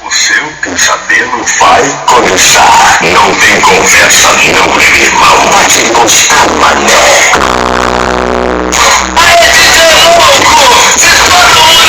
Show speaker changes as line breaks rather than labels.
O seu pesadelo vai começar. Não tem conversa, não, meu irmão. Vai te gostar, mané. Aê, DJ louco! Vocês estão